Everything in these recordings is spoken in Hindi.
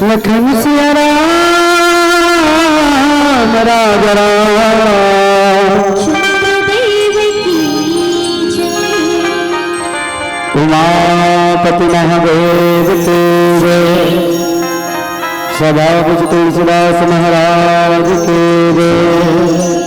लखन सिया राम राजा राम। उमापति महादेव के जय। सभापति तुलसीदास महाराज के जय।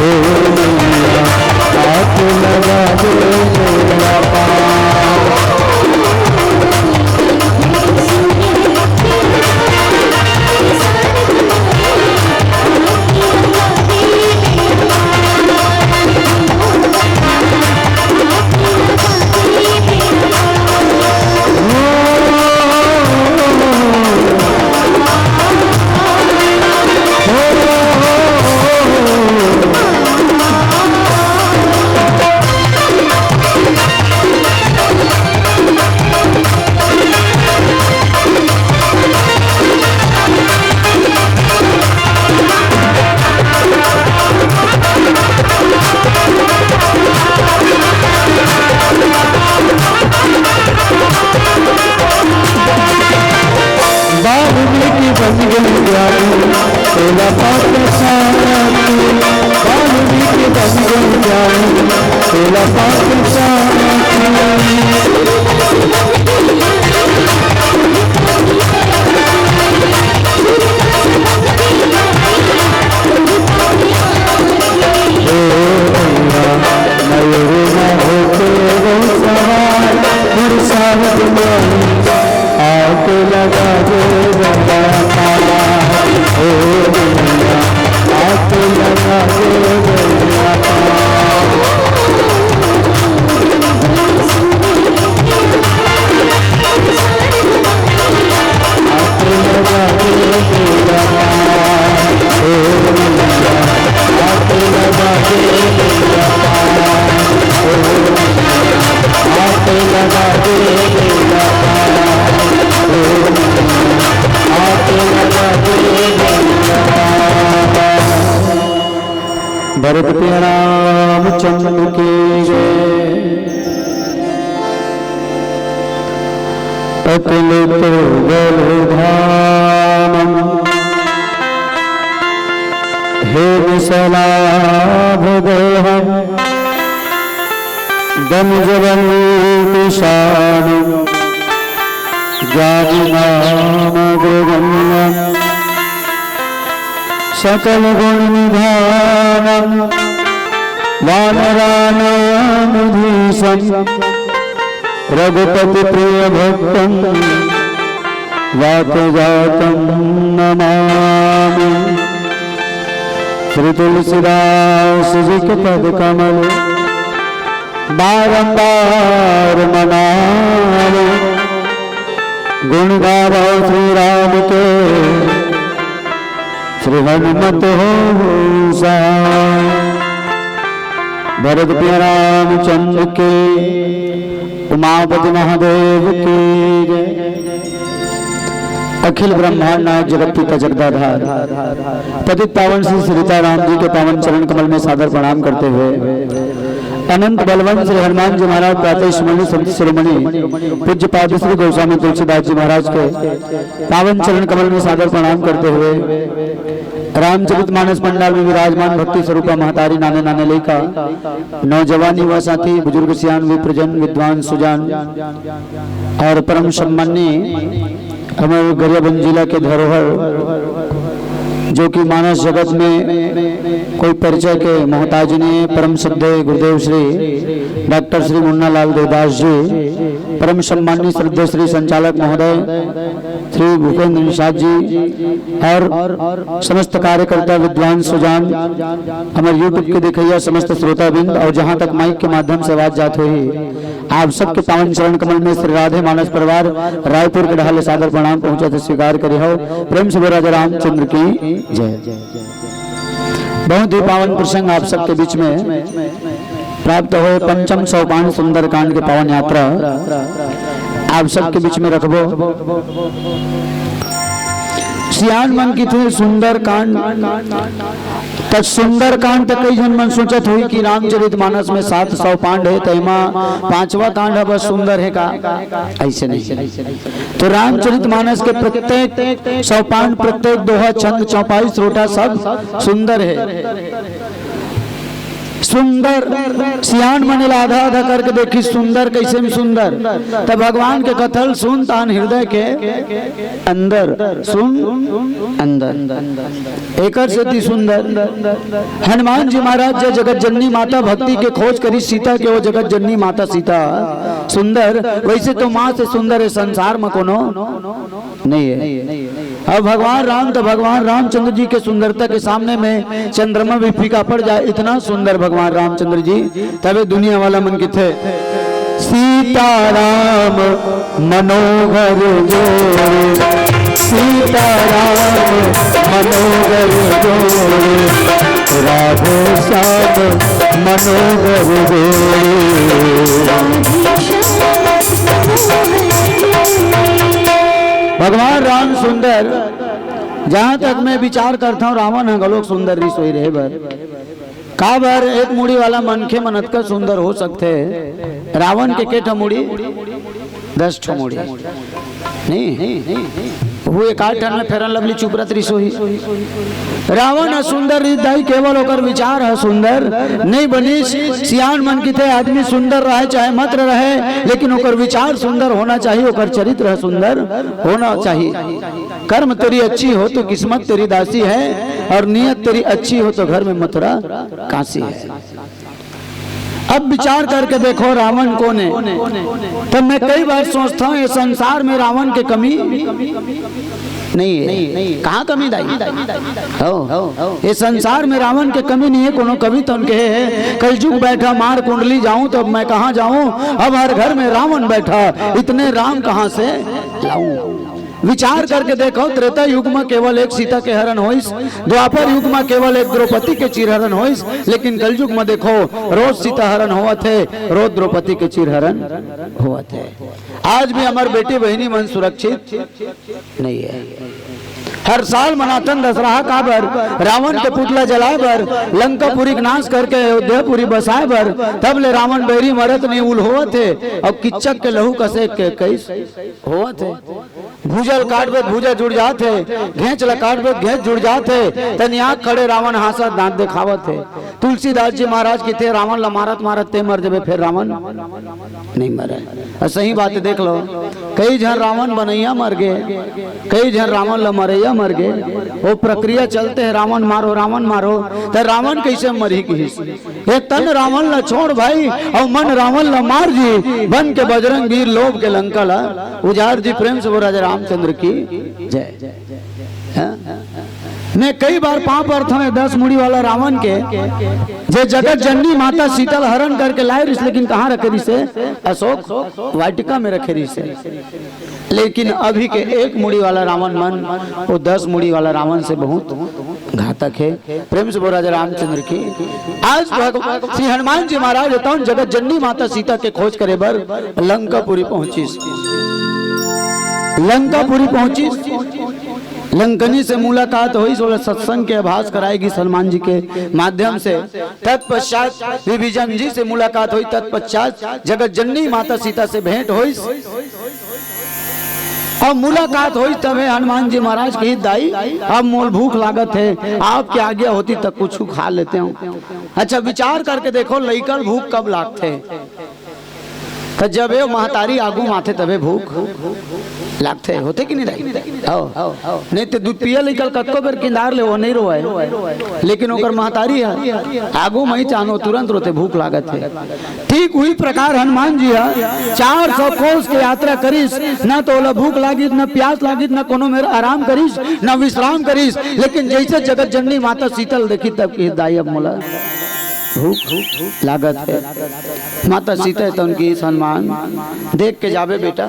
Oh बन गई ज्ञानी तेरा पाप साथी वाल्मीकि बन गई ज्ञानी तेरा पाप साथी आके लगा दे बंदा ओ दुनिया आके लगा दे बंदा आके लगा दे बंदा ओ दुनिया आके लगा दे बंदा ओ दुनिया आके लगा दे बंदा भरत राम चंद्र के अतुलित बलधाम हे विशलाभ देहम दमजवन विशाल ज्ञानिनाम गुरुगम्यं सकल गुण निधानम वानराणाम धीशं रघुपति प्रिय भक्तं वातजातं नमामि। श्री तुलसीदास जी के पद कमल बारंबार मनावे गुण गावो श्री राम के श्री हनुमत हो भरत रामचंद्र के उमापति महादेव की जय। अखिल ब्रह्मांड नायक जगत पिता जगदाधार पतित पावन श्री सीताराम जी के पावन चरण कमल में सादर प्रणाम करते हुए अनंत बलवंत श्री हनुमान जी महाराज प्रातः स्मरणीय संत शिरोमणि पूज्य पाद श्री गोस्वामी तुलसीदास जी महाराज के पावन चरण कमल में सादर प्रणाम करते हुए रामचरितमानस मंडल में विराजमान भक्ति स्वरूपा महतारी नाने नाने लेका नौजवानी व साथी बुजुर्ग सियान विप्रजन विद्वान सुजान और परम सम्मान्य हमारे गरियाबंद जिला के धरोहर जो कि मानस जगत में कोई परिचय के मोहताज ने परम श्रद्धेय गुरुदेव श्री डॉक्टर श्री मुन्ना लाल देवदास जी, परम सम्मानित श्रद्धेय श्री संचालक महोदय श्री भूपेंद्र निषाद जी और समस्त कार्यकर्ता विद्वान सुजान हमारे यूट्यूब के देखिए समस्त श्रोताबिंद और जहां तक माइक के माध्यम से आवाज जात हुई आप सबके पावन चरण कमल में श्री राधे मानस परिवार रायपुर के ढाले सादर प्रणाम पहुंचा तो स्वीकार करे हो। प्रेम से राजा रामचंद्र की जय। बहुत ही पावन प्रसंग आप सबके बीच में प्राप्त हो पंचम सोपान सुंदर कांड के पावन यात्रा आप सबके बीच में रखबो। सियान मन की थे सुंदर कांड तक सुंदर कांड तक कई जन मन सोचत हुई कि रामचरित मानस में 700 पांड है तो पांचवा कांड है बस सुंदर है का, ऐसे नहीं। तो रामचरित मानस के प्रत्येक 100 पांड प्रत्येक दोहा छंद चौपाई श्रोता सब सुंदर है। सुंदर सियान मने आधा आधा करके देखी सुंदर कैसे में सुंदर तब भगवान के कथल सुन तान हृदय के अंदर सुन अंदर एक से सुंदर। हनुमान जी महाराज जो जगत जननी माता भक्ति के खोज करी सीता के वो जगत जननी माता सीता सुंदर, वैसे तो माँ से सुंदर है संसार में कोनो नहीं है। अब भगवान राम तो भगवान रामचंद्र जी के सुंदरता के सामने में चंद्रमा भी फीका पड़ जाए, इतना सुंदर भगवान रामचंद्र जी तबे दुनिया वाला मन की थे। सीताराम मनोहर जोड़े सीताराम मनोहर जोड़े राधे श्याम मनोहर भगवान राम सुंदर। जहां तक मैं विचार करता हूँ रावण है गलोक सुंदर रिसोई रहे बर का बार एक मुड़ी वाला मनखे मनत का सुंदर हो सकते रावण के केठा मुड़ी 10 ठो मुड़ी नहीं वो एक आठ में फेरन लवली चुप रही सोही। रावण सुंदर हृदय केवल ओकर विचार है सुंदर नहीं बनी। सियान मन की थे आदमी सुंदर रहे चाहे मत रहे, लेकिन ओकर विचार सुंदर होना चाहिए, ओकर चरित्र सुंदर होना चाहिए। कर्म तेरी अच्छी हो तो किस्मत तेरी दासी है, और नियत तेरी अच्छी हो तो घर में मथुरा काशी है। अब विचार करके देखो रावण कौन है। तब मैं कई बार सोचता हूँ ये संसार में रावण की कमी नहीं है। कहाँ कमी दाई हो? ये संसार में रावण के कमी नहीं है। कोनो कवि तो उनके है, कलयुग बैठा मार कुंडली जाऊं तो अब मैं कहाँ जाऊं, अब हर घर में रावण बैठा, इतने राम कहाँ से लाऊं। विचार करके देखो, त्रेता युग में केवल एक सीता के हरण होइस, द्वापर युग में केवल एक द्रौपदी के चिरहरण होइस, लेकिन कलयुग में देखो रोज सीता हरण हुआ थे, रोज द्रौपदी के चिरहरण हुआ थे। आज भी हमारी बेटी बहनी मन सुरक्षित नहीं है। हर साल मनातन दशहरा का बर रावण के पुतला जलाए बर, लंकापुरी नाश करके अयोध्यापुरी बसाए बर, तब ले रावण बैरी मरत नहीं उल हुआ थे, और किच्चक के लहू कसे के कैस हुआ थे। भूजल काटबे भूजा जुड़ जाते, घेंच ला काटबे घेंच जुड़ जाते, तनिया खड़े रावण हासा दांत दिखावत थे। तुलसीदास जी महाराज की थे रावण ला मारत मारत ते मर जबे, फिर रावण नहीं मरे। सही बात देख लो, कई जन रावण बनैया मर गए, कई जन रावण ला मरैया मर गए। वो प्रक्रिया चलते है रावण मारो, तो रावण कैसे मरी की ये तन रावण ला छोड़ भाई, और मन रावण ला मार जी, बन के बजरंग वीर लोभ के लंका ला उजार जी। प्रेम से वो राजा रामचंद्र की जय। मैं कई बार पाप अर्थ में 10 मुड़ी वाला रावण के जे जगत जननी माता शीतल हरण करके लाए रिस, लेकिन कहाँ रखे रिसे? अशोक वाटिका में रखे रिसे। लेकिन अभी के 1 मुड़ी वाला रावण मन वो 10 मुड़ी वाला रावण से बहुत घातक है। प्रेम से बोल राजा रामचंद्र की। आज श्री हनुमान जी महाराज जगत जननी माता सीता के खोज करे बर लंकापुरी पहुंची। लंकापुरी पहुंची, लंकनी से मुलाकात हुई, सत्संग के आभास कराएगी हनुमान जी के माध्यम से। तत्पश्चात विभीषण जी से मुलाकात हुई, तत्पश्चात जगत जननी माता सीता से भेंट हुई, और मुलाकात हुई तब हनुमान जी महाराज की दाई अब मोल भूख लागत है, आपकी आज्ञा होती तब कुछ खा लेते हूँ। अच्छा विचार करके देखो, लइकल भूख कब लागते? तो जब ये महतारी आगू माथे तबे भूख लागते होते कि नहीं नहीं तो दूध पिया निकल कतको बेर किनार ले वो नहीं रोए, लेकिन ओकर महतारी है आगू मई चानो तुरंत रोते भूख लागत है। ठीक हुई प्रकार हनुमान जी है 400 कोस के यात्रा करीस, न तो ओला भूख लागी न प्यास लागी न कोनो मेरा आराम करीस न विश्राम करीस, लेकिन जैसे जगत जननी माता शीतल देखी तब की दाई अब मोला भूख लागत है। माता सीता तो उनकी सम्मान देख के जावे बेटा,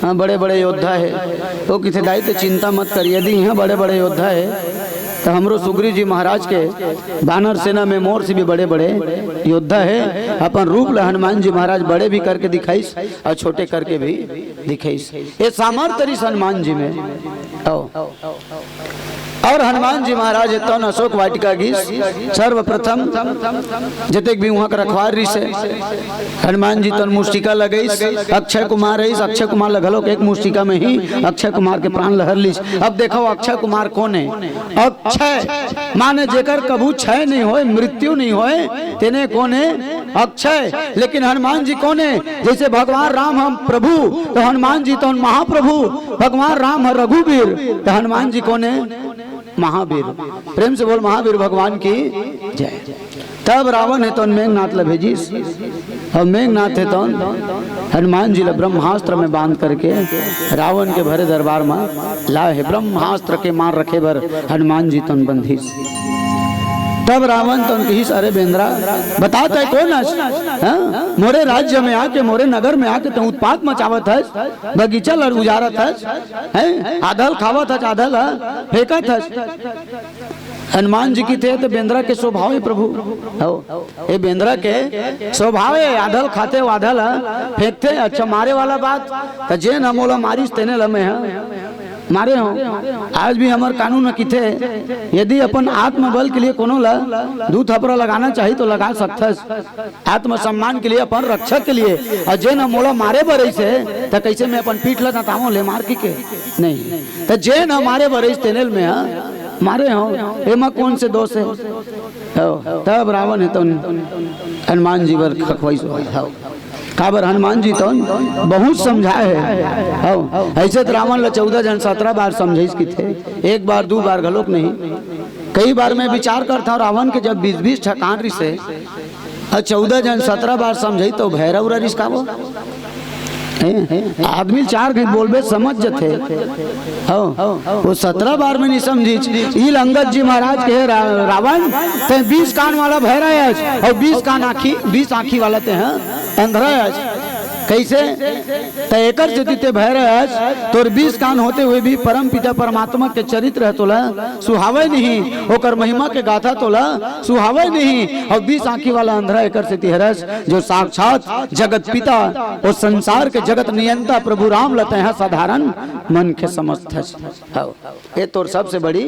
हाँ बड़े बड़े योद्धा है तो किसे दाई तो चिंता मत कर, यदि यहाँ बड़े बड़े योद्धा है तो हमरो सुग्रीव जी महाराज के बानर सेना में मोर से भी बड़े बड़े योद्धा है। अपन रूप ला हनुमान जी महाराज बड़े भी करके दिखाईस और छोटे करके भी दिखाईस, ये सामर्थ्य हनुमान जी में। और हनुमान जी महाराज तो अशोक वाटिका घीस सर्वप्रथम जतेक भी वहाँ का रखवार रही से हनुमान जी तो मुष्टिका लगई, अक्षय कुमार रही, अक्षय कुमार लगलो एक मुष्टिका में ही अक्षय कुमार के प्राण लहर ली। अब देखो अक्षय कुमार कौन है? अक्षय माने जेकर कभू क्षय नहीं होए, मृत्यु नहीं होए, तेने कौन है? अक्षय। लेकिन हनुमान जी कौन है? जैसे भगवान राम हम प्रभु तो हनुमान जी तो महाप्रभु, भगवान राम है रघुवीर तो हनुमान जी कौन है? महावीर। प्रेम से बोल महावीर भगवान की जय। तब रावण है तो मेघनाथ ला भेजिस, और मेघनाथ है तो हनुमान जी ला ब्रह्मास्त्र में बांध करके रावण के भरे दरबार में लाए है। ब्रह्मास्त्र के मार रखे बर हनुमान जी तो बंधिस। तब रावण तो उनकी अरे बेंद्रा बताता है कौन मोरे राज्य में आके मोरे नगर में आके तो उत्पात मचावत है, बगीचा लड़ उजारत है, आधल खावत है, आधल फेंकत है। हनुमान जी की थे तो बेंद्रा के स्वभाव है प्रभु, ये बेंद्रा के स्वभाव है, आधल खाते आधल फेंकते। अच्छा मारे वाला बात तो जे न मोला मारिस तेने लमे है, मारे हो। आज भी हमार कानून की थे यदि अपन आत्मबल के लिए कोनो ला दू थपड़ा लगाना चाहिए तो लगा सकता, आत्मसम्मान के लिए अपन रक्षक के लिए। और जे न मोला मारे बरई से तो कैसे मैं अपन पीठ ला तामो ले मार के नहीं, तो जे न मारे बरई तेनेल में मारे हो एमा कौन से दोष है। तब रावण है तो हनुमान जी बर खखवाई काबर हनुमान जी तो बहुत समझाए है। ऐसे तो रावण ला 14 जन 17 बार समझाइस की थे, एक बार 2 बार गलोक नहीं, कई बार मैं विचार करता हूँ रावण के जब 20-20 ठकान रही से 14 जन 17 बार समझाई तो भैरव रही का वो आदमी 4 घंटे बोलबे समझ जते वो 17 बार में नहीं समझी। ई अंगद जी महाराज के रावण ते 20 कान वाला भैरव और 20 कान आँखी 20 आँखी वाला ते हैं अंधरा कैसे तयकर से भैरव तोर 20 कान होते हुए भी परम पिता परमात्मा के चरित्र है तोला सुहावे नहीं, होकर महिमा के गाथा तोला सुहावे नहीं। और 20 आंखी वाला अंधरा एकर से तिहरस जो साक्षात जगत पिता और संसार के जगत नियंता प्रभु राम लते हैं साधारण मन के समस्त है। ये तोर सबसे बड़ी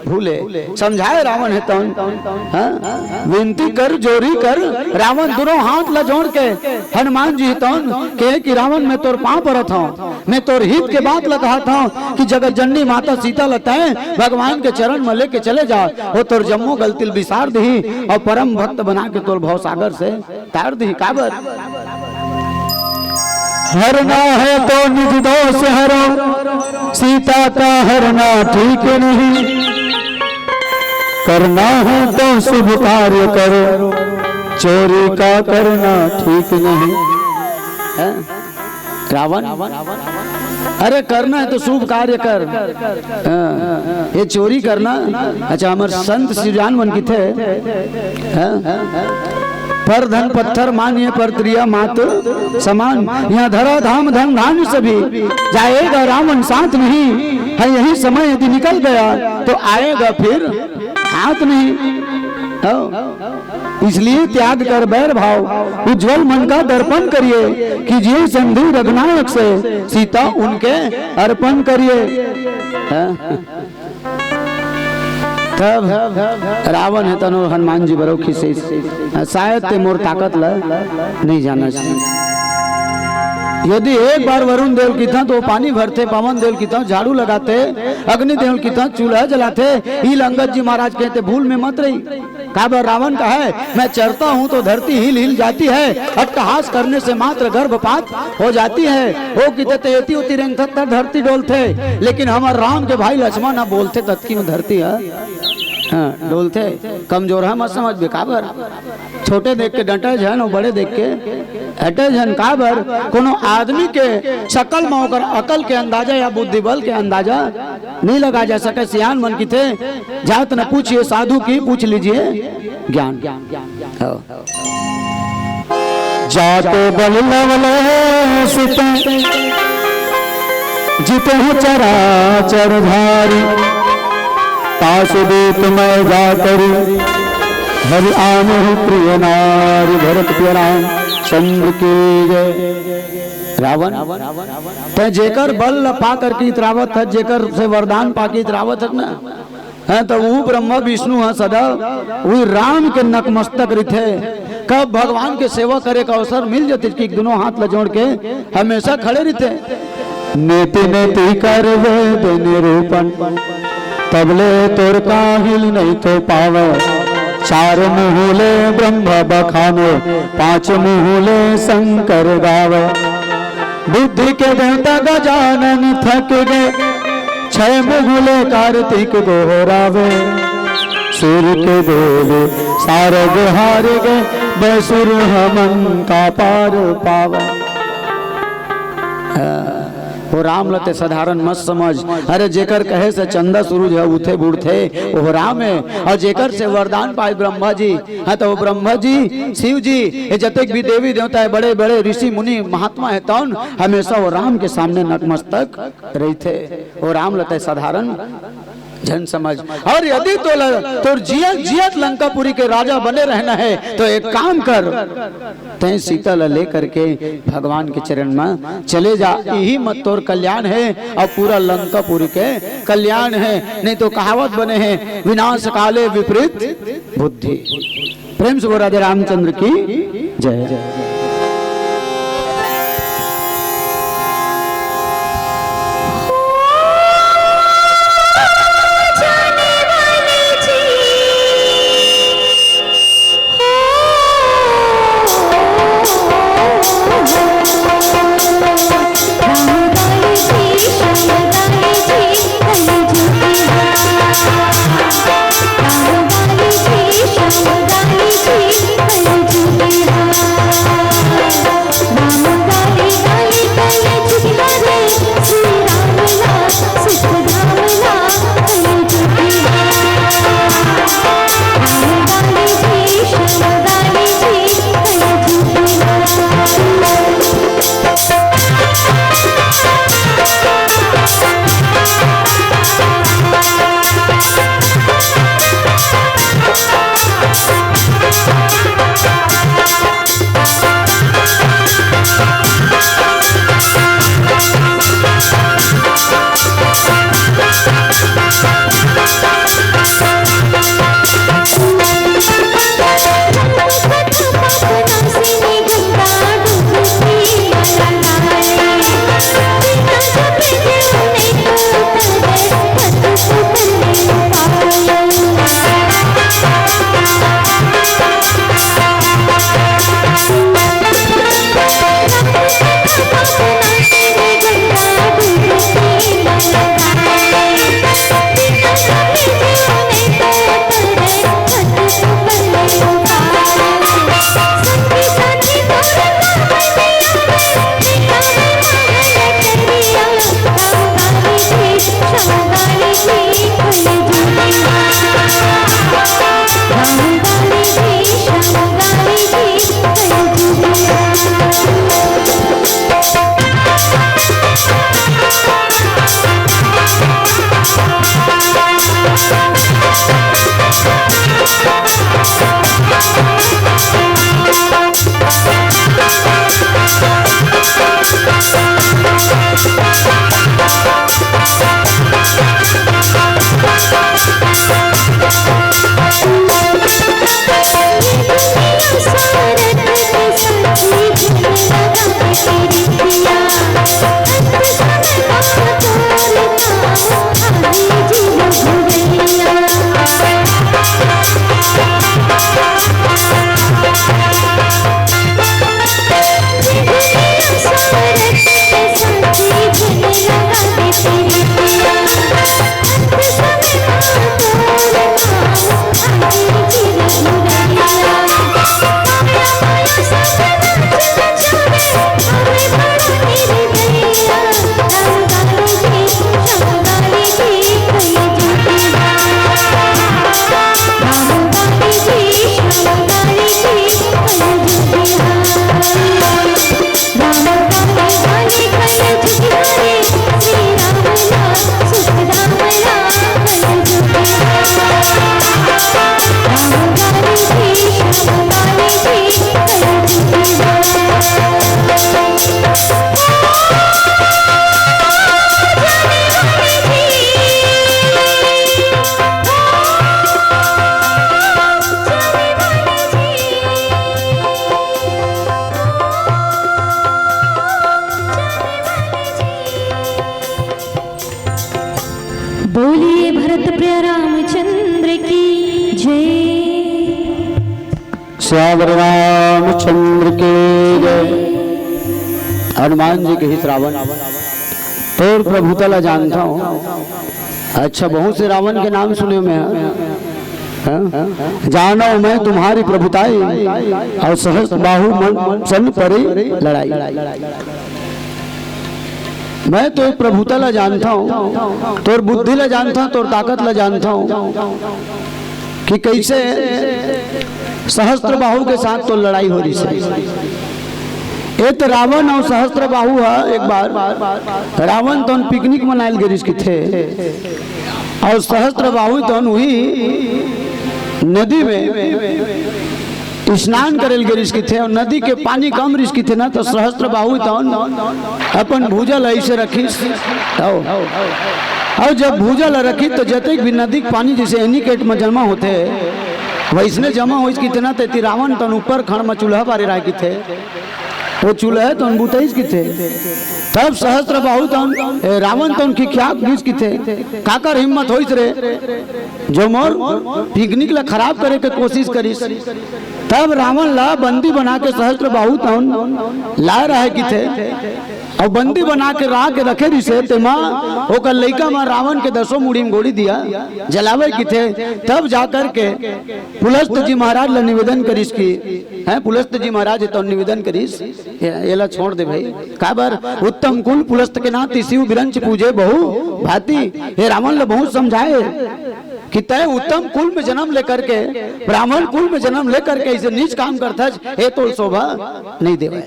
भूले समझाए रावण है तौन विनती कर जोरी कर रावण दोनों हाथ ला जोड़ के हनुमान जी तौन के कि रावण मैं तोर पांव परत हूँ, मैं तोर हित के बात लगात हूँ कि जगत जननी माता सीता लताएं भगवान के चरण में लेके चले जा, वो तोर जम्मू गलतिल विसार दी और परम भक्त बना के तोर भव सागर से तार दी। काबर हरना है तो निज दोष हरो, सीता का हरना ठीक नहीं, करना है तो शुभ कार्य करो, चोरी का करना ठीक नहीं। रावण अरे करना है तो शुभ कार्य कर, ये चोरी करना। अच्छा हमारे संत श्रीजान मन की थे पर धन पत्थर मानिए पर क्रिया मात समान, यहाँ धरा धाम धन धान्य सभी जाएगा रावण साथ नहीं है, यही समय यदि निकल गया तो आएगा फिर हाथ नहीं। इसलिए त्याग कर बैर भाव उज्जवल मन का दर्पण करिए, कीजिए संधि रघुनायक से सीता उनके अर्पण करिए। तब रावण है तनो हनुमान जी बरोखी से शायद ते मोर ताकत ला नहीं जाना चाहिए। यदि एक बार वरुण देव की था तो पानी भरते, पवन देव की था झाड़ू लगाते, अग्नि देव की था चूल्हा जलाते। हील अंगद जी महाराज कहते भूल में मत रही। काबर रावण का है मैं चरता हूँ तो धरती हिल हिल जाती है, अट्टहास करने से मात्र गर्भपात हो जाती है। वो कहते एती उती रेंग धरती डोलते, लेकिन हमारे राम के भाई लक्ष्मण ना बोलते तत्की में धरती है डोलते। कमजोर है मत समझ बेकाबर, छोटे देख के डटे जन और बड़े देख के हटे जन। काबर कोनो आदमी के शकल में होकर अकल के अंदाजा या बुद्धि बल के अंदाजा नहीं लगा जा सके। सियान मन की थे जात न पूछिए साधु की पूछ लीजिए ज्ञान। जाते बल जिते चराचर धारी, पाशुदूत मैं जाकर हरि आने प्रिय नारी, भरत प्रिय राम चंद्र के जय। रावण ते जेकर बल पा कर की इतरावत है, जेकर से वरदान पा के इतरावत है ना है तो वो ब्रह्मा विष्णु है सदा वही राम के नकमस्तक रिथे। कब भगवान के सेवा करे का अवसर मिल जाते कि दोनों हाथ लजोड़ के हमेशा खड़े रहते। नेति नेति कर वेद निरूपण, तबले तोर काहिल नहीं तो पावे, 4 मुहूले ब्रह्म बखानो, 5 मुहूले शंकर गावे। बुद्धि के देवता गजानन थक गए, 6 मुहूले कार्तिक गोहरावे। सूर्य के बोले सारग हार गए, बेसुर हमन का पार पावे। वो राम लते साधारण मत समझ। अरे जेकर कहे से चंदा सूरज है उठे बूढ़े वो राम है, और जेकर से वरदान पाए ब्रह्मा जी है तो वो ब्रह्मा जी शिव जी ये जतक भी देवी देवता है बड़े बड़े ऋषि मुनि महात्मा है तौन हमेशा वो राम के सामने नतमस्तक रहते। वो राम लते साधारण जन समझ। और यदि तो जियत लंकापुरी के राजा बने रहना है तो एक काम कर, तय सीता ले करके भगवान के चरण में चले जा, यही मत तोर कल्याण है और पूरा लंकापुरी के कल्याण है। नहीं तो कहावत बने हैं, विनाश काले विपरीत बुद्धि। प्रेम से राधे रामचंद्र की जय। बोलिए भरत प्रिय रामचंद्र की जय। श्याम रामचंद्र के जय। हनुमान जी के ही रावण तोर प्रभुतला जानता हूँ। अच्छा, बहुत से रावण के नाम सुने मैं, जानो मैं तुम्हारी प्रभुताई और सहस्त्र बाहु मन सन परे लड़ाई। मैं तो प्रभुता ला जानता हूँ, तोर बुद्धि ला जानता हूँ, तोर ताकत ला जानता हूँ कि कैसे सहस्त्र बाहु के साथ तो लड़ाई हो रही है। एक तो रावण और सहस्त्र बाहु है। एक बार रावण तो पिकनिक मनायल गिरीश की थे और सहस्त्र बाहु तो वही नदी में स्नान करेल गिरीश की थे और नदी के पानी कम रिश की थे ना, तो सहस्त्र बाहु तो अपन भूजल ऐसे रखी और जब भूजल रखी तो जते भी नदी के पानी जैसे एनिकेट में जमा होते वैसने जमा हो कितना ते रावण तन ऊपर खड़ में चूल्हा बारे रहा की थे, वो चूल्हा तो बुतईस की थे। तब सहस्त्र बाहु तन रावण तन की क्या बीच की थे काकर हिम्मत होइस रे जो मोर पिकनिक ला खराब करे के कोशिश करीस। तब रावण ला बंदी बना के सहस्त्र बाहु तन ला रहे की थे और बंदी बना के राह के रखे रिसे ते माँ ओकर लइका माँ रावण के 10 मुड़ी में गोली दिया जलावे की थे। तब जाकर के पुलस्त जी महाराज ला निवेदन करीस की है, पुलस्त जी महाराज तो निवेदन करीस ये छोड़ दे भाई काबर उत्तम कुल पुलस्त के नाते शिव बिरंच पूजे बहु भांति। हे रावण ला बहुत समझाए कि तय उत्तम कुल में जन्म लेकर के ब्राह्मण कुल में जन्म लेकर के इसे नीच काम करता है तो शोभा नहीं देवा।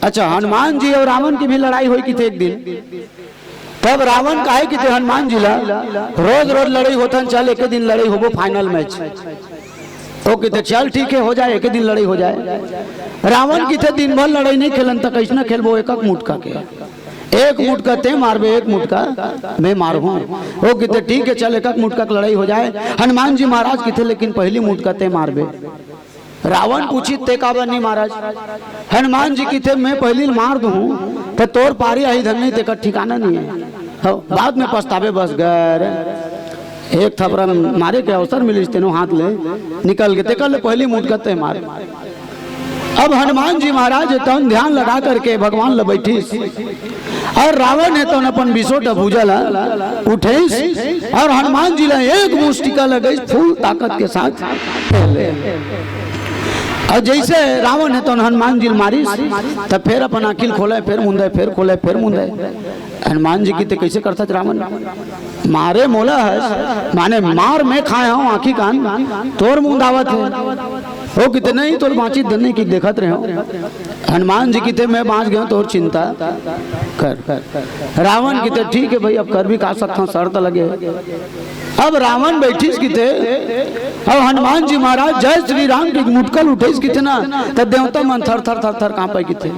अच्छा हनुमान जी और रावण की भी लड़ाई हुई की थे एक दिन। तब रावण काहे की थे हनुमान जी ला रोज रोज लड़ाई होता चल एक दिन लड़ाई होबो फाइनल मैच तो कहते चल ठीक है हो जाए एक दिन लड़ाई हो जाए। रावण की थे दिन भर लड़ाई नहीं खेलन तो कैसे खेलबो एक मुटका के एक मुटका ते मारबे एक मुटका मैं मारबू। वो कहते ठीक है चल एक मुटका की लड़ाई हो जाए। हनुमान जी महाराज की थे लेकिन पहली मुटका ते मारबे। रावण पूछी ते काबर नहीं महाराज। हनुमान जी की थे मैं पहली मार दूं तो तोर पारी आई धन नहीं ते ठिकाना नहीं है बाद में पछतावे बस गए। एक थपरा मारे के अवसर मिली तेनो हाथ ले निकल के ते पहली मुटका ते मारे। अब हनुमान जी महाराज तो ध्यान लगा करके भगवान ल बैठी और रावण है तो अपन बिसोट भूजल उठे और हनुमान जी ला एक मुष्टिका लगे फुल ताकत के साथ और जैसे रावण है तो हनुमान जी मारी तब फिर अपन आखिल खोले फिर मुंदे फिर खोले फिर मुंदे। हनुमान जी की तो कैसे करता रावण मारे मोला है माने मार मैं खाया हूँ आखी कान तोर मुंदावत है वो कितने नहीं तोर बाँची धन्य की देखत रहे हो। हनुमान जी की थे मैं बाँच गया तोर चिंता कर। रावण की थे ठीक है भाई अब कर भी का सकता हूँ शर्त लगे। अब रावण बैठी की थे और हनुमान जी महाराज जय श्री राम की मुटकल उठे की थे ना तो देवता मन थर थर थर थर कांपे की थे।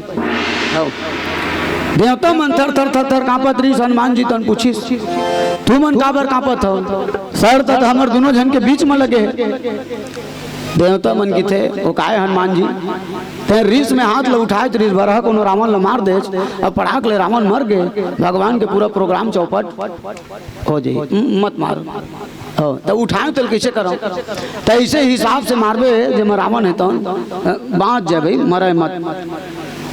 देवता मन थर थर थर थर कांपत रही। हनुमान जी तन पूछी तू मन काबर कांपत हो सर तो हमर दोनों जन के बीच में लगे। देवता मन की थे वो काहे हनुमान जी ते रीस में हाथ ले उठाए तो रीस भरह को रावण ला मार दे अब पड़ाक ले रावण मर गए भगवान के पूरा प्रोग्राम चौपट हो जाए मत मारो तो उठाए तो कैसे करो तो ऐसे हिसाब से मारबे जब रावण है तो बाँच जाए भाई मरे मत।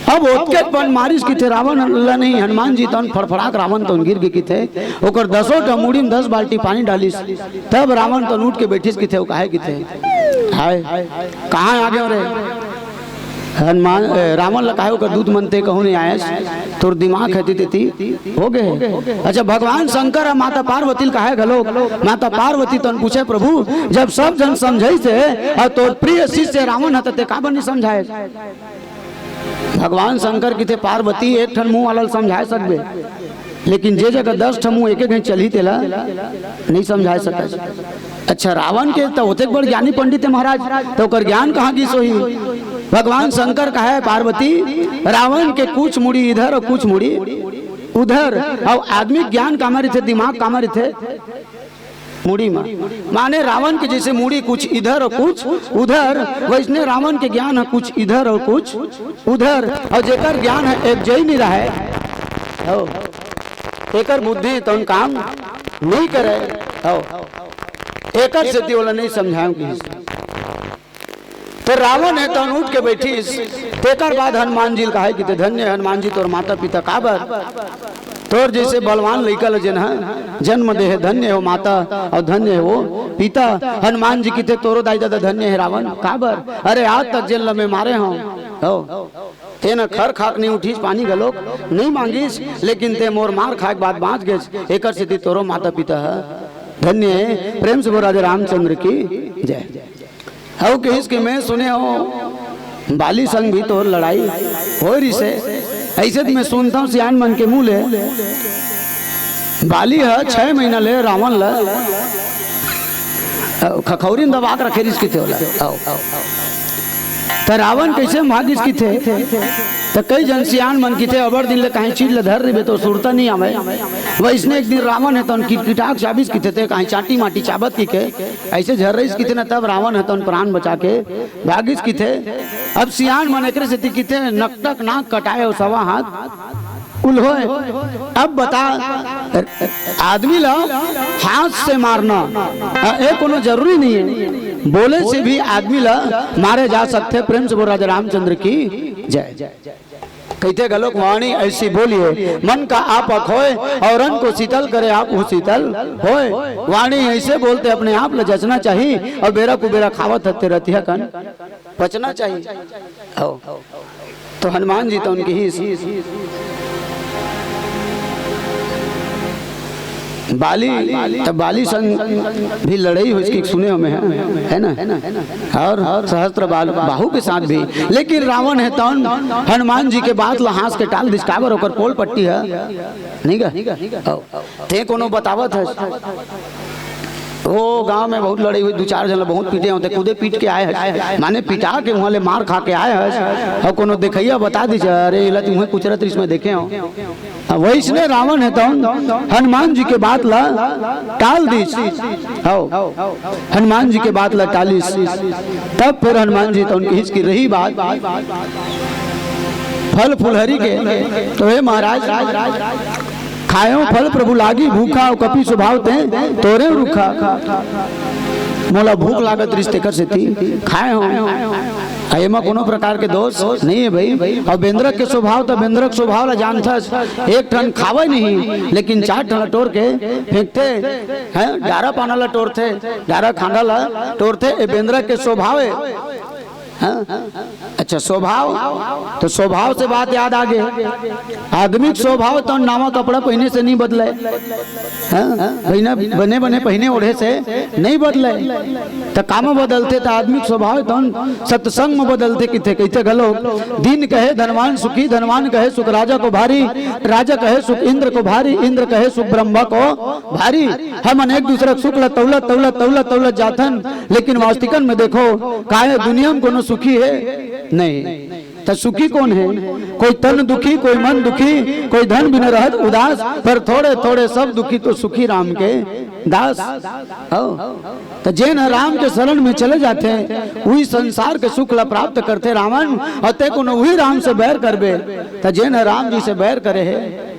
अब ओतके पन मारिस की थे रावण ला नहीं हनुमान जी तन फड़फड़ाक रावण तो गिर के की थे ओकर 10 मुड़ी में 10 बाल्टी पानी डालिस। तब रावण तो उठ के बैठिस की थे वो काहे की थे हाय कहाँ आ गए रे हनुमान रावण ला काहे ओकर दूध मनते कहूँ नहीं आयस तोर दिमाग है ती हो गए। अच्छा भगवान शंकर और माता पार्वती काहे घलो माता पार्वती तो पूछे प्रभु जब सब जन समझे से और तोर प्रिय शिष्य रावण है ते काबर नहीं समझाए। भगवान शंकर की थे पार्वती एक ठन मुँह वाला समझा सकबे लेकिन जे जगह 10 ठन मुँह एक चली तेला नहीं समझा सका। अच्छा रावण के तो होते बड़ ज्ञानी पंडित है महाराज तो कर ज्ञान कहाँ की सोही। भगवान शंकर का है पार्वती रावण के कुछ मुड़ी इधर और कुछ मुड़ी उधर और आदमी ज्ञान कामरी थे दिमाग कामरी थे मुड़ी में माने रावण के जैसे मुड़ी कुछ इधर और कुछ उधर वैसने रावण के ज्ञान है कुछ इधर और कुछ उधर और जेकर ज्ञान है एक जय नहीं रहा है एकर बुद्धि तो काम नहीं करे एकर से वाला नहीं समझाऊंगी। तो रावण है तो उठ के बैठी तेकर बाद हनुमान जी कहा कि धन्य हनुमान जी तोर माता पिता काबर तोर जैसे बलवान लड़का जन है जन्म दे है धन्य हो माता और धन्य है वो पिता। हनुमान जी की थे तोरो दाई दादा धन्य है रावण काबर अरे आज तक जेल में मारे हो ते न खर खाक नहीं उठीस पानी गलोक नहीं मांगीस लेकिन ते मोर मार खाक बाद बाँच गए एकर से तोरो माता पिता है धन्य है। प्रेम से राजा रामचंद्र की जय। हो कि इसके मैं सुने हो बाली संग भी तो लड़ाई हो रही से। ऐसे तो मैं सुनता हूँ सियान मन के मुँह ले बाली है 6 महीना ले रावण ल खखौरी में दबा के रखे इसकी थे तो रावण कैसे भागिस की थे तो कई जन सियान मन की थे अबर दिन ले कहीं चीज ले धर रही तो सुरता नहीं आवे वैसने एक दिन रावण है तो किटाक चाबिस की थे कहीं चाटी माटी चाबत की के ऐसे झर रही की थे ना तब रावण है तो प्राण बचा के भागिस की थे। अब सियान मन एक से की थे नकटक नाक कटाए और सवा हाथ कुल हो। अब बता आदमी ला हाथ से मारना ये कोनो जरूरी नहीं है, बोले से भी आदमी ला मारे जा सकते। प्रेम से बोल राजा रामचंद्र की जय। कहते गलोक वाणी ऐसी बोलिए मन का आप खोए और रंग को शीतल करे आप वो शीतल होए। वाणी ऐसे बोलते अपने आप ला जचना चाहिए और बेरा कुबेरा खावत हते रहती है कन बचना चाहिए। तो हनुमान जी तो उनकी ही बाली तब बाली संग भी लड़ाई हो इसकी सुने हमें है ना और सहस्त्र बाहु के साथ भी। लेकिन रावण है तो हनुमान जी के बात लहास के टाल डिस्कावर होकर पोल पट्टी है नहीं का ते कोनो बतावत है। वो गांव में बहुत लड़ाई हुई 2-4 जन बहुत पीटे होते खुदे पीट के आए है माने पिटा के वहाँ ले मार खा के आए है और कोनो देखैया बता दीजिए अरे इला तुम्हें कुछ रत इसमें देखे हो वैसने रावण है तो हनुमान जी के बात ला टाल दी हनुमान जी के बात ला टालिस। तब फिर हनुमान जी तो उनकी हिचकी रही बात फल फुलहरी के तो हे महाराज खायो फल प्रभु लागी भूखा कपि स्वभाव ते तोरे रुखा मोला भूख लागत रिश्ते कर से खाए हो एमा कोनो प्रकार के दोष नहीं है भाई। और बेंद्रक के स्वभाव तो बेंद्रक स्वभाव ला जानता एक टन खावे नहीं लेकिन 4 टन टोर के फेंकते हैं डारा पाना ला टोरते डारा खाना ला टोरते ए बेंद्रक के स्वभाव है। अच्छा स्वभाव तो स्वभाव से बात याद आ गई आदमी स्वभाव तो नावा कपड़ा पहने से नहीं बदले बने बने पहने ओढ़े से नहीं बदले तो काम बदलते तो आदमी स्वभाव तो सत्संग में बदलते किथे कहते गलो दिन कहे धनवान सुखी धनवान कहे सुख राजा को भारी राजा कहे सुख इंद्र को भारी इंद्र कहे सुख ब्रह्मा को भारी। हम अनेक दूसरा सुख तौलत तौलत तौलत तौलत जातन लेकिन वास्तविकन में देखो काहे दुनिया में कोनो सुखी है नहीं तो सुखी कौन है कोई तन दुखी कोई मन दुखी कोई धन बिना रहत उदास पर थोड़े थोड़े सब दुखी तो सुखी राम के दास। तो जैन राम के शरण में चले जाते हैं वही संसार के सुख ला प्राप्त करते रावण और ते को वही राम से बैर करबे तो जैन राम जी से बैर करे है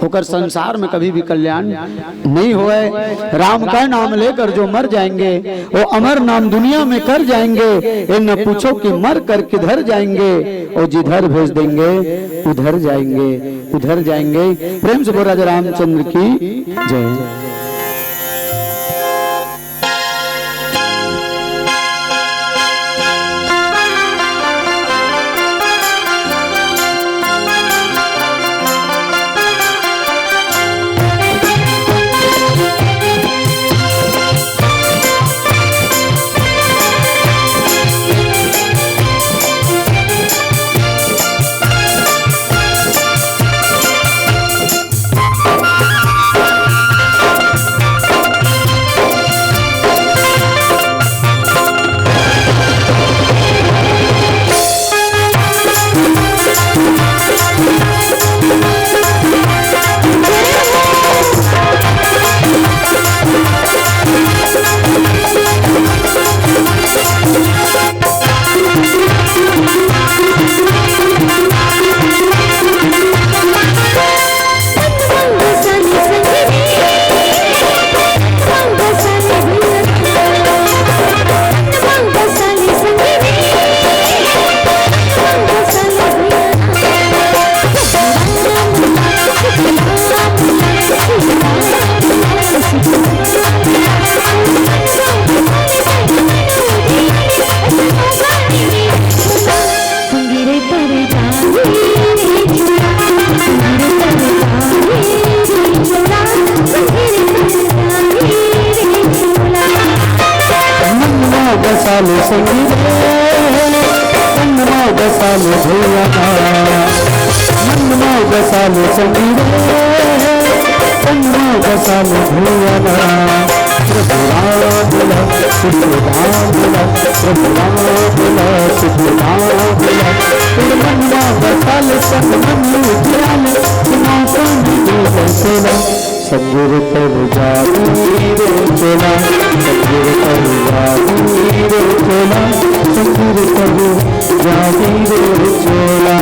होकर संसार में कभी भी कल्याण नहीं हुए। राम का नाम लेकर जो मर जाएंगे वो अमर नाम दुनिया में कर जाएंगे ये न पूछो कि मर कर किधर जाएंगे और जिधर भेज देंगे उधर जाएंगे। प्रेम से बोल राजा रामचंद्र की जय। साले संगी बसाले भैया मन में बसाले संगीरे मन में बसाले भैया प्रभु राम बोला प्रभु राम बोला प्रभु राम बोला प्रभु राम बोला मन में बसाले संग मन में ध्यान सुना सोला संगीर कर जादू रे चोला संगीर कर जादू रे चोला संगीर कर जादू रे चोला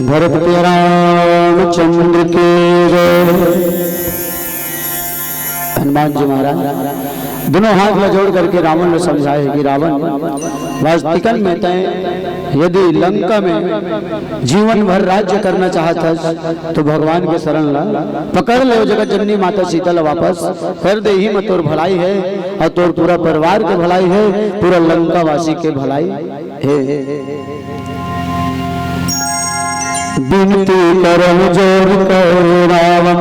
भरत रामचंद्र के जय। हनुमान जी महाराज दोनों हाथ में जोड़ करके रावण ने समझाए कि रावण वास्तविकन में तय यदि लंका में जीवन भर राज्य करना चाहता तो भगवान के शरण ला, पकड़ ले जगत जननी माता शीतल वापस कर दे ही मत, तोर भलाई है और तोर पूरा परिवार के भलाई है, पूरा लंका वासी के भलाई है। बिनती करम जोड़ कर रावण,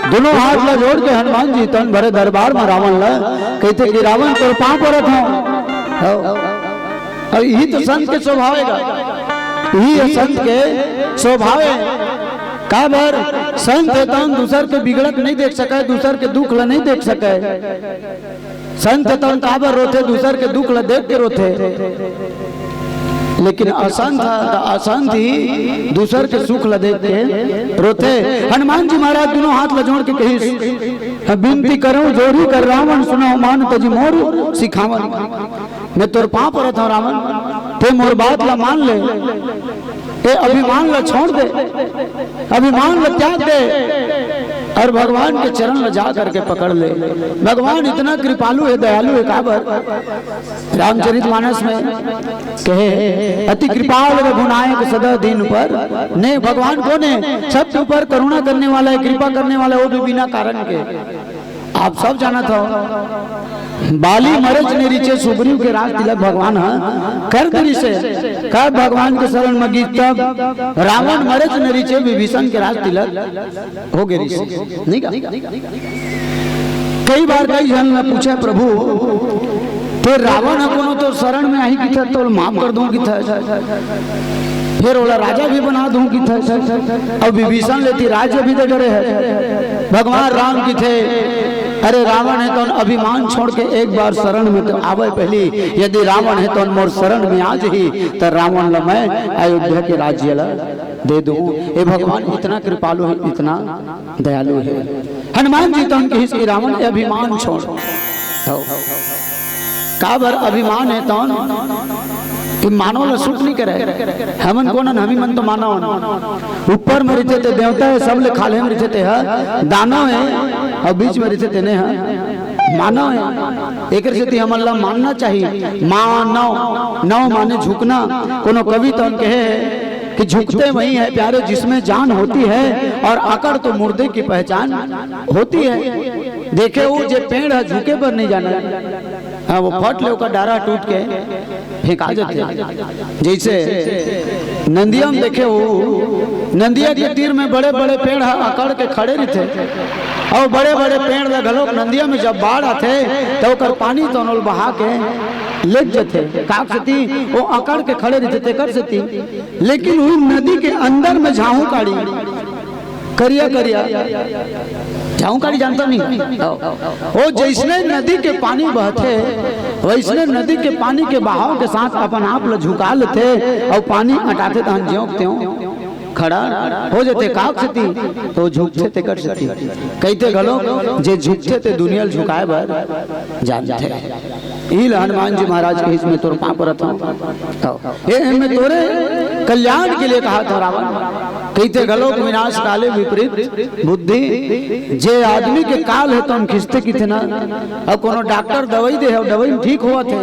दोनों हाथ ला जोड़ के हनुमान जी तन भरे दरबार में रावण ला कहते कि रावण तोर पांव पड़त हूं। यही तो संत के स्वभाव है, यही संत के स्वभाव है। का बार संत है तो दूसर के बिगड़त नहीं देख सके, दूसर के दुख ला नहीं देख सके। संत है तो का बार रोते, दूसर के दुख ला देख के रोते। लेकिन असंत ही दूसर के सुख ला देख के रोते। हनुमान जी महाराज दोनों हाथ ला जोड़ के कही बिनती करूं जोड़ी कर रावण सुनाओ मान तजी मोर सिखावन। मैं तोर पांव पड़त हूं रावण, ते मोर बात ला मान ले, ए अभिमान ला छोड़ दे, अभिमान ला त्याग दे और भगवान के चरण में जा करके पकड़ ले। भगवान इतना कृपालु है, दयालु है। काबर रामचरितमानस में कहे अति कृपाल रघुनायक सदा दीन पर, ने भगवान कौन है? सबके ऊपर करुणा करने वाला है, कृपा करने वाला है, वो भी बिना कारण के। आप सब जाना था बाली मरच ने रीचे सुग्रीव के राज तिलक भगवान कर दरी से कर भगवान के शरण में गीत तब रावण मरच ने रीचे विभीषण के राज तिलक हो गए नहीं का। कई बार कई जन ने पूछा प्रभु फिर रावण कोनो तो शरण में आई की था तो माफ कर दूं की था, फिर ओला राजा भी बना दूं की था, और विभीषण लेती राज्य भी दे डरे है। भगवान राम की थे अरे रावण है तो अभिमान छोड़ के एक बार शरण में तो आवे पहली, यदि रावण है तो मोर शरण में आज ही तो रावण ला मैं अयोध्या के राज्य ला दे दूं। ये भगवान इतना कृपालु है, इतना दयालु है। हनुमान जी तो उनके हिस्से रावण अभिमान छोड़ काबर अभिमान है तो मानव ला सुख नहीं करे। हमन को हमी मन तो मानव ऊपर में रहते थे देवता है, सब ले खाले में रहते है, दानव है और बीच में रहते ने है मानव है। एक से हमन ला मानना चाहिए। मानव नव माने झुकना। कोनो कवि तो कहे कि झुकते वही है प्यारे जिसमें जान होती है, और आकर तो मुर्दे की पहचान होती है। देखे वो जो पेड़ है झुके पर नहीं जाना, हाँ वो फट ले का डारा टूट के फेंका जाते। जैसे नंदिया में देखे वो नंदिया के तीर में बड़े बड़े पेड़ अकड़ के खड़े रहते, और बड़े बड़े पेड़ लगलो नंदिया में जब बाढ़ आते तो कर पानी तो नल बहा के ले जाते काक सती वो अकड़ के खड़े रहते कर सती। लेकिन वो नदी के अंदर में झाऊ काड़ी करिया करिया झाऊ काड़ी जानता नहीं। वो जैसने नदी के पानी बहते वैसने नदी के पानी के बहाव के साथ अपन आप ला झुका लेते और पानी हटाते तो हम ज्यों त्यों खड़ा हो जाते काक सती तो झुकते ते कर सती। कहते गलो जे झुकते ते दुनिया झुकाए बार जानते। इल हनुमान जी महाराज के इसमें तोर पांव पर था ये मैं तोरे कल्याण के लिए कहा था रावण। कहते गलो विनाश काले विपरीत बुद्धि। जे आदमी के काल है तो हम खिंचते कितना। अब कोनो डॉक्टर दवाई दे है दवाई ठीक हुआ थे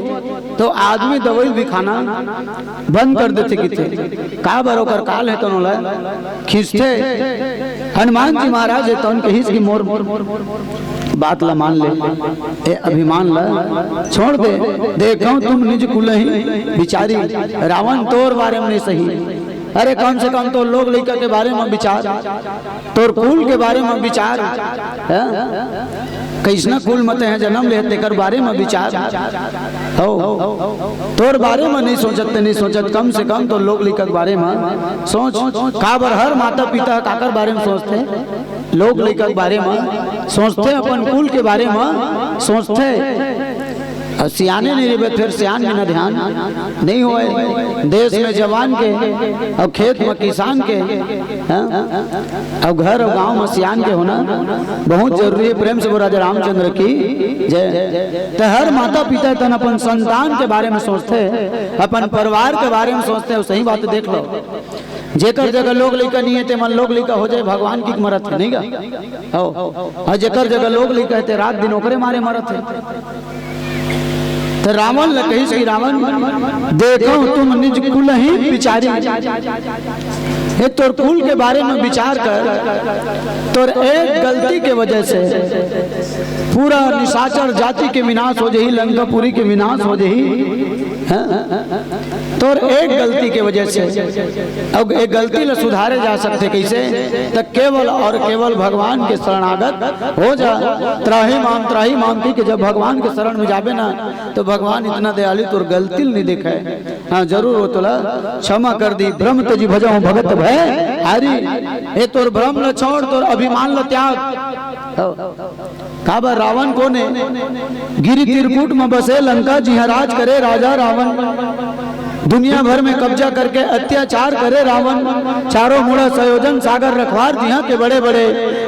तो आदमी दवाई भी खाना बंद कर देते कितने का बरोकर काल है तो नोला खिंचते। हनुमान जी महाराज है तो उनके हिस्स की मोर बात ला मान ले, ए अभिमान ला छोड़ दे। देखो तुम निज कुलही बिचारी, रावण तोर बारे में नहीं सही। अरे कम से कम तो लोग लड़का के बारे में विचार, तोर कुल के बारे में विचार, कैसना कुल मत है जन्म ले तेकर बारे में विचार हो। तोर बारे में नहीं सोचते नहीं सोचत, कम से कम तो लोग लड़का के बारे में सोच। काबर हर माता पिता काकर बारे में सोचते, लोग लड़का के बारे में सोचते, अपन कुल के बारे में सोचते। सियाने नहीं रहे फिर सियान में न ध्यान नहीं होए। देश में जवान के और खेत में किसान के और घर और गांव में सियान के होना बहुत जरूरी है। प्रेम से वो राजा रामचंद्र की जय। तो हर माता पिता तन अपन संतान के बारे में सोचते, अपन परिवार के बारे में सोचते। सही बात देख लो जेकर जगह लोग लइका नहीं है ते मन लोग लइका हो जाए भगवान की मरत है नहीं का हो और जेकर जगह लोग लइका है ते रात दिन ओकरे मारे मरत है। तो रावण ल कही सही रावण देखो तुम निज कुल ही विचारी ये तोर कुल के बारे में विचार कर तोर एक गलती के वजह से पूरा निशाचर जाति के विनाश हो जाही लंकापुरी के विनाश हो जाही तोर एक गलती के वजह से। अब एक गलती ल सुधारे जा सकते कैसे तो केवल और केवल भगवान के शरणागत हो जा त्राही मान की जब भगवान के शरण में जाबे ना तो भगवान इतना दयालु तोर गलती नहीं देखा है। हाँ जरूर हो तोला क्षमा कर दी ब्रह्म तजी भजो भगत भय हरि ये तोर भ्रम ल छोड़ तोर अभिमान ल त्याग। काबर रावण को ने गिरि त्रिकूट में बसे लंका जी राज करे राजा रावण दुनिया भर में कब्जा करके अत्याचार करे रावण चारों मुड़ा संयोजन सागर रखवार यहाँ के बड़े बड़े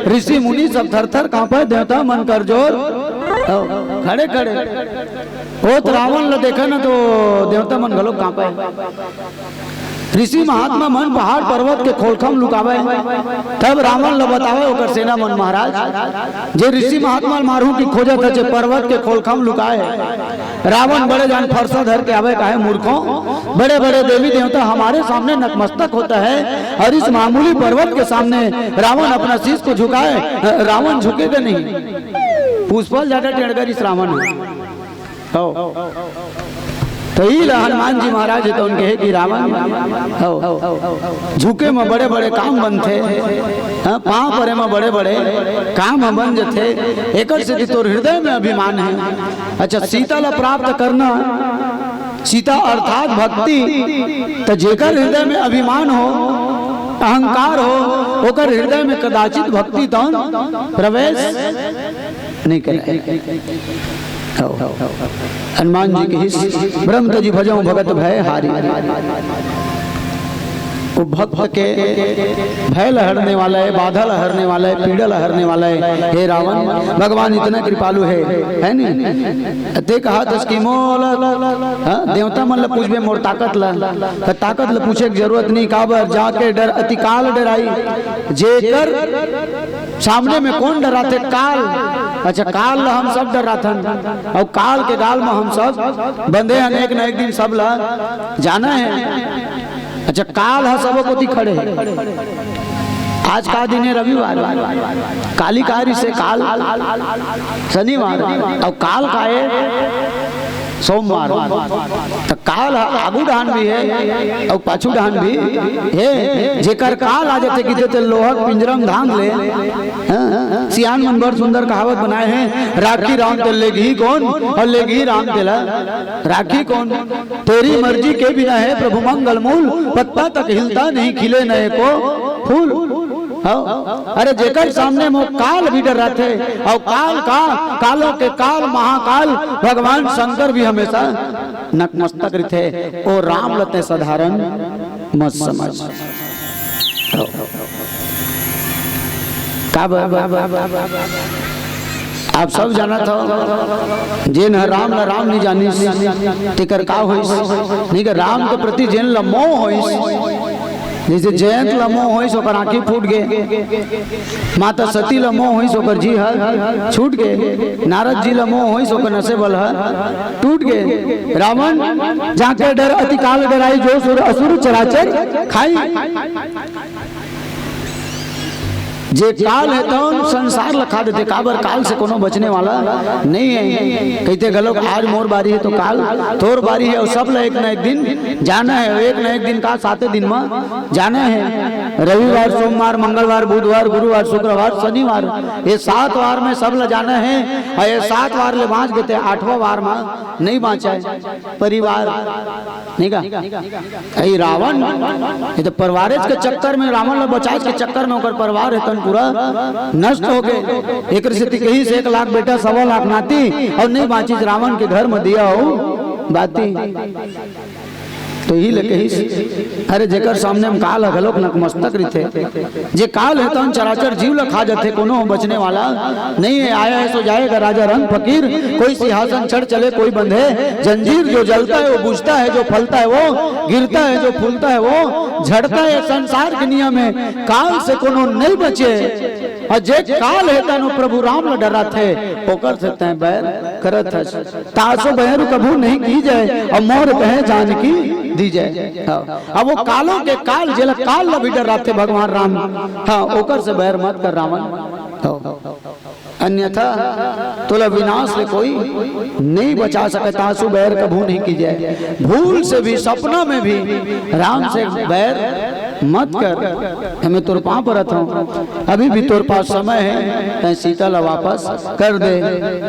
ऋषि मुनि सब थर थर कांपे देवता मन कर जोर खड़े खड़े ओ तो रावण ल देखा ना तो देवता मन गलो कांपे ऋषि महात्मा मन पहाड़ पर्वत के खोलखम लुकावे तब रावण ल बतावे ओकर सेना मन महाराज जे ऋषि महात्मा मारू की खोजत है पर्वत के खोलखम लुकाए रावण बड़े जान फरसा धर के आवे काहे मूर्खों बड़े बड़े देवी देवता हमारे सामने नतमस्तक होता है और इस मामूली पर्वत के सामने रावण अपना शीश को झुकाए रावण झुकेगा नहीं पुष्पल ज्यादा टेढ़कर इस रावण तो ही हनुमान जी महाराज तो उनके है कि रावण झुके में बड़े बड़े काम बनते पांव परे में बड़े बड़े काम बन जाते एक से तोर हृदय में अभिमान है। अच्छा सीता ला प्राप्त करना सीता अर्थात भक्ति तो जेकर हृदय में अभिमान हो अहंकार हो ओकर हृदय में कदाचित भक्ति तो प्रवेश नहीं करे। हनुमान जी की ब्रह्म तजी भजो भगत भय हारी वो भक्त के भय लहरने वाला है बाधा लहरने वाला है पीड़ा लहरने वाला है। हे रावण भगवान इतना कृपालु है नहीं ते कहा तो इसकी मोल देवता मन ल पूछबे मोर ताकत ल ताकत ल पूछे की जरूरत नहीं काबर जाके डर अतिकाल डराई जेकर सामने में कौन डराते काल। अच्छा काल ला हम सब डराथन और काल के गाल में हम सब बंधे हैं एक न एक दिन सब ला जाना है। अच्छा काल है सब को खड़े आज का दिन है रविवार कालिकारी से काल शनिवार और काल का है सोमवार तो काल आगू डान भी है और पाछू डान भी है जेकर काल आ जाते कि लोहक पिंजरम धांग ले सियान मन बड़ सुंदर कहावत बनाए हैं राखी राम ते लेगी कौन और लेगी राम तेला राखी कौन तेरी मर्जी के बिना है प्रभु मंगल मूल पत्ता तक हिलता नहीं खिले नए को फूल। अरे जेकर सामने में काल भी डर रहे थे और काल का कालों के काल महाकाल भगवान शंकर भी हमेशा नतमस्तक थे ओ राम लते साधारण मत समझ आप सब जाना था जिन राम ला राम नहीं जानी तिकर का होइस नहीं के राम के प्रति जिन ला मोह होइस जैसे जयंत लमो होइस ओकर आंखी फूट गए माता सती लमो होइस ओकर जी हर छूट गए नारद जी लमो होइस ओकर नसे बल हर टूट गए रावण जाके डर अति काल डराई जो सुर असुर चराचर खाई जे काल है तो संसार लखा देते काबर काल से कोनो बचने वाला नहीं है। कहते गलो आज मोर बारी है तो काल तोर बारी है और सब ला एक न एक दिन जाना है एक न एक दिन का 7 दिन में जाना है। रविवार सोमवार मंगलवार बुधवार गुरुवार शुक्रवार शनिवार ये 7 वार में सब ला जाना है और ये 7 वार ले बाँच गए 8वां वार में नहीं बाँचा है परिवार नहीं का रावण ये तो परिवार के चक्कर में रावण ला बचाए के चक्कर में ओकर परिवार है पूरा नष्ट हो गए। एक कहीं से 1 लाख बेटा 1.25 लाख नाती और नहीं बाँची रावण के घर में दिया हो बाती तो ही लेके ही अरे जेकर सामने हम काल हलोक नकमस्तक रिथे जे काल है तो चराचर जीव ला खा जाते कोनो बचने वाला नहीं है। आया है सो जाएगा राजा रंग फकीर, कोई सिंहासन चढ़ चले कोई बंधे जंजीर, जो जलता है वो बुझता है, जो फलता है वो गिरता है, जो फूलता है वो झड़ता है। संसार के नियम है, काल से कोनो नहीं बचे और जे काल है तनु प्रभु राम ला डरा थे ओकर से तय बैर करत है। तासो बैर कभू नहीं की जाए और मोर कहे जानकी दी जाए। अब वो कालों के काल जेला काल ला भी डरा थे भगवान राम, हाँ ओकर से बैर मत कर रावण, अन्यथा तोला विनाश से कोई नहीं बचा सके। तासु बैर कभू नहीं की जाए, भूल से भी सपना में भी राम से बैर मत कर। हमें तोर पाँव पर हूँ, अभी भी तोर पास समय है, तय सीता ला वापस कर दे।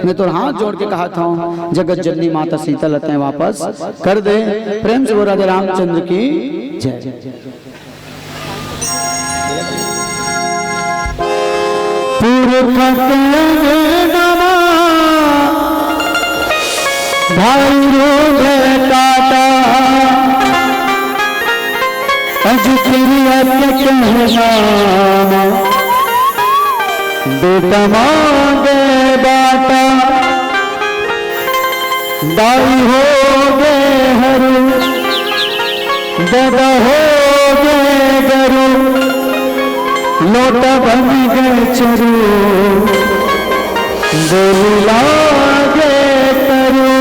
मैं तोर हाथ जोड़ के कहा था जगत जननी माता सीता ला तय वापस कर दे। प्रेम से वो राजा रामचंद्र की जय। भाई रो काटा अज बेटा मांगे बाटा, दाई हो गए हरू दादा हो गए गरू, लोटा बन गए चरू बोली लागे तरू।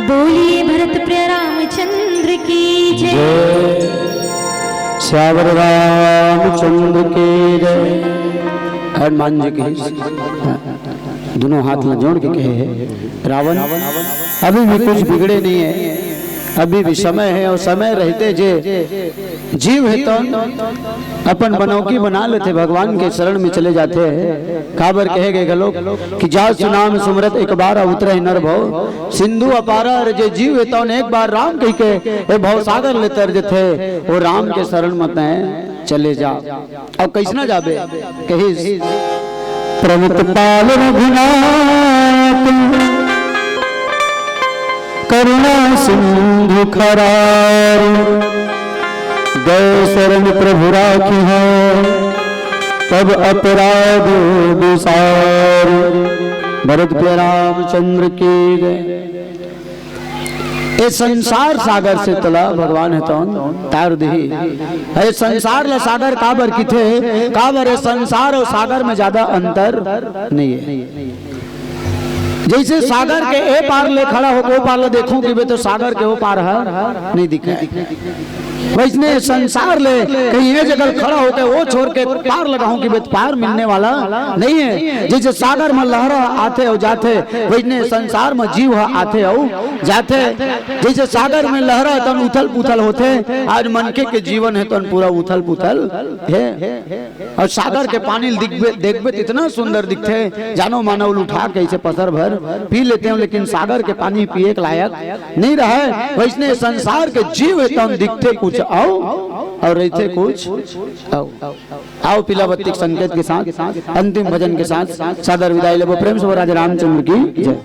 बोलिए भरत प्रिय रामचंद्र की जय। श्यावर रामचंद्र की जय। हनुमान जी के दोनों हाथ में जोड़ के कहे रावण अभी भी कुछ बिगड़े नहीं है, अभी भी समय है और समय रहते जे जीव है तो अपन बनौकी बना लेते, भगवान के शरण में चले जाते हैं। काबर कहे गए लोग कि जा सुनाम सुमरत एक बार उतरे नर भव सिंधु अपारा, जे जीव है तो एक बार राम कह के ए भव सागर ले तर थे वो राम के शरण मत चले जा। अब कैसना जाबे कही प्रमुख पाल रघुनाथ करुणा सिंधु खरार, गए शरण प्रभु राखी है तब अपराध विसार। भरत प्रिय रामचंद्र की जय। ये संसार सागर से तला भगवान है तो तार दही है संसार ला सागर काबर की थे काबर है संसार और सागर में ज्यादा अंतर नहीं है। जैसे सागर के ए पार ले खड़ा हो वो पार ले देखूं कि वे तो सागर के वो पार है नहीं दिखे, वैसने संसार ले कहीं ये जगह खड़ा होते वो छोड़ के पार लगाऊं कि वे पार मिलने वाला नहीं है। जैसे सागर में लहरा आते और जाते वैसने संसार में जीव आते और जाते। जैसे सागर में लहरा तन उथल पुथल होते, आज मनके के जीवन है तो पूरा उथल पुथल है। और सागर के पानी देखबे इतना सुंदर दिखते, जानो मानो उठा के ऐसे पसर भर पी लेते हैं, लेकिन सागर के पानी पिए के लायक नहीं रहे। वैसने संसार के जीव है तो दिखते कुछ आओ और रहते कुछ आओ। पीला बत्ती संकेत के साथ अंतिम भजन के साथ सादर विदाई ले। प्रेम से राजा रामचंद्र की जय।